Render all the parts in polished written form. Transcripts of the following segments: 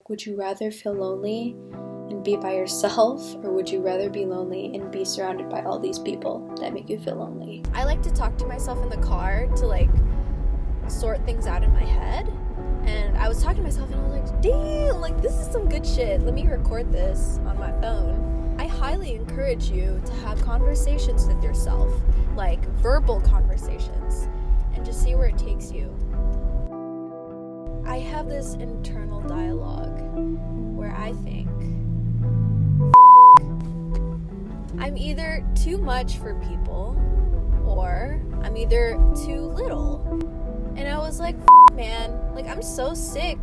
would you rather feel lonely and be by yourself, or would you rather be lonely and be surrounded by all these people that make you feel lonely? I like to talk to myself in the car to like sort things out in my head. And I was talking to myself and I was like, damn, like this is some good shit. Let me record this on my phone. I highly encourage you to have conversations with yourself, like verbal conversations, and just see where it takes you. I have this internal dialogue where I think, I'm either too much for people or I'm either too little. And I was like, man, like I'm so sick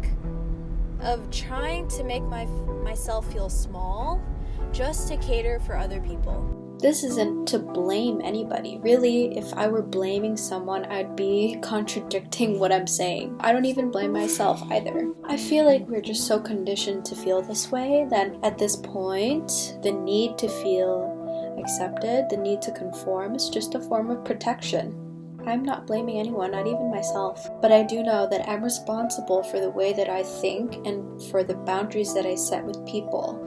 of trying to make myself feel small just to cater for other people. This isn't to blame anybody. Really, if I were blaming someone, I'd be contradicting what I'm saying. I don't even blame myself either. I feel like we're just so conditioned to feel this way that at this point, the need to feel accepted, the need to conform is just a form of protection. I'm not blaming anyone, not even myself. But I do know that I'm responsible for the way that I think and for the boundaries that I set with people.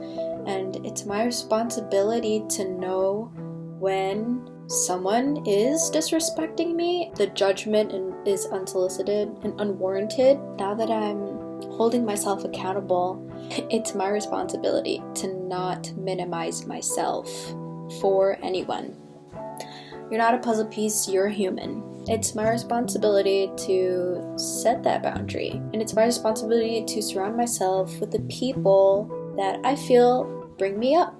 And it's my responsibility to know when someone is disrespecting me. The judgment is unsolicited and unwarranted. Now that I'm holding myself accountable, it's my responsibility to not minimize myself for anyone. You're not a puzzle piece, you're human. It's my responsibility to set that boundary. And it's my responsibility to surround myself with the people that I feel bring me up.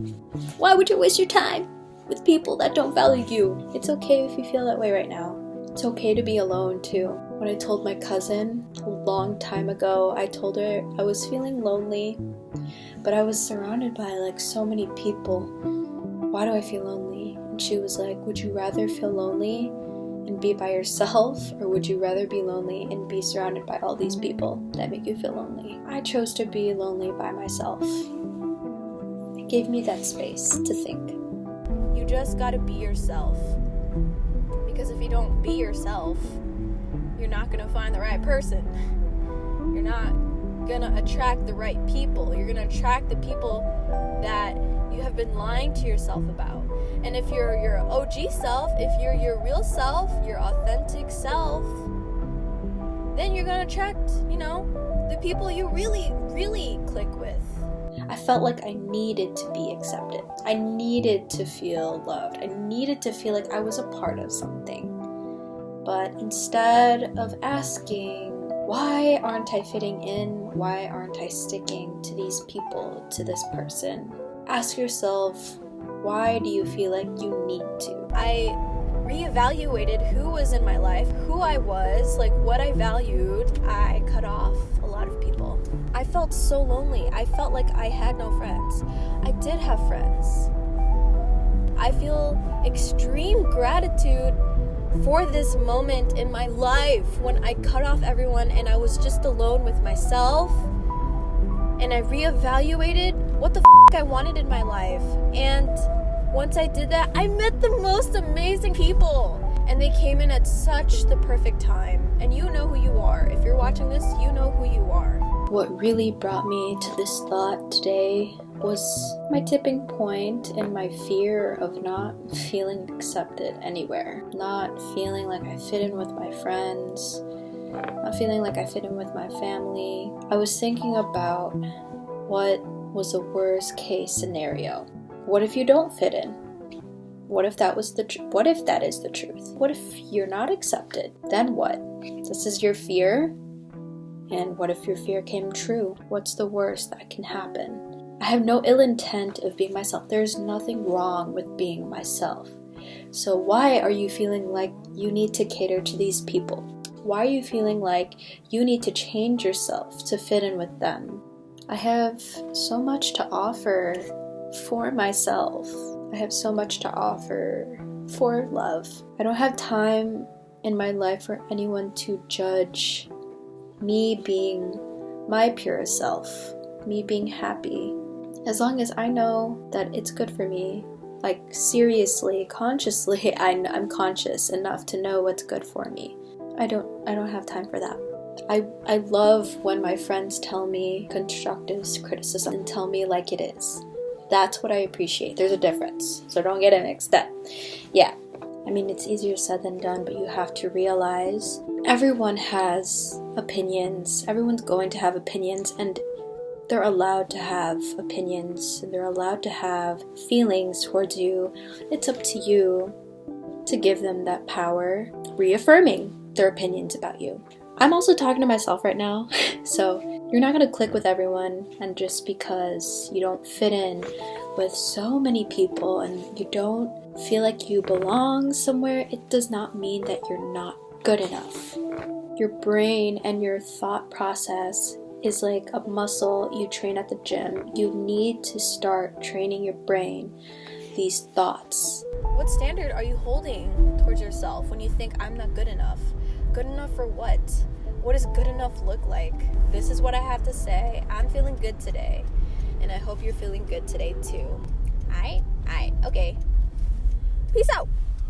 Why would you waste your time with people that don't value you? It's okay if you feel that way right now. It's okay to be alone too. When I told my cousin a long time ago, I told her I was feeling lonely, but I was surrounded by like so many people. Why do I feel lonely? And she was like, would you rather feel lonely and be by yourself, or would you rather be lonely and be surrounded by all these people that make you feel lonely? I chose to be lonely by myself. It gave me that space to think. You just gotta be yourself. Because if you don't be yourself, you're not gonna find the right person. You're not gonna attract the right people. You're gonna attract the people that you have been lying to yourself about. And if you're your OG self, if you're your real self, your authentic self, then you're gonna attract, the people you really, really click with. I felt like I needed to be accepted. I needed to feel loved. I needed to feel like I was a part of something. But instead of asking, why aren't I fitting in? Why aren't I sticking to these people, to this person? Ask yourself, why do you feel like you need to? I reevaluated who was in my life, who I was, like what I valued. I cut off a lot of people. I felt so lonely. I felt like I had no friends. I did have friends. I feel extreme gratitude for this moment in my life when I cut off everyone and I was just alone with myself, and I reevaluated what the I wanted in my life. And once I did that, I met the most amazing people, and they came in at such the perfect time. And you know who you are. If you're watching this, you know who you are. What really brought me to this thought today was my tipping point and my fear of not feeling accepted anywhere. Not feeling like I fit in with my friends. Not feeling like I fit in with my family. I was thinking about what was the worst case scenario. What if you don't fit in? What if that was what if that is the truth? What if you're not accepted? Then what? This is your fear? And what if your fear came true? What's the worst that can happen? I have no ill intent of being myself. There's nothing wrong with being myself. So why are you feeling like you need to cater to these people? Why are you feeling like you need to change yourself to fit in with them? I have so much to offer for myself. I have so much to offer for love. I don't have time in my life for anyone to judge me being my purest self, me being happy. As long as I know that it's good for me, like seriously, consciously, I'm conscious enough to know what's good for me. I don't have time for that. I love when my friends tell me constructive criticism and tell me like it is. That's what I appreciate. There's a difference, so don't get it mixed up. Yeah, I mean, it's easier said than done, but you have to realize everyone has opinions. Everyone's going to have opinions, and they're allowed to have opinions, and they're allowed to have feelings towards you. It's up to you to give them that power, reaffirming their opinions about you. I'm also talking to myself right now, so you're not going to click with everyone, and just because you don't fit in with so many people and you don't feel like you belong somewhere, it does not mean that you're not good enough. Your brain and your thought process is like a muscle you train at the gym. You need to start training your brain, these thoughts. What standard are you holding towards yourself when you think I'm not good enough? Good enough for what? What does good enough look like? This is what I have to say. I'm feeling good today, and I hope you're feeling good today too. Alright, okay. Peace out.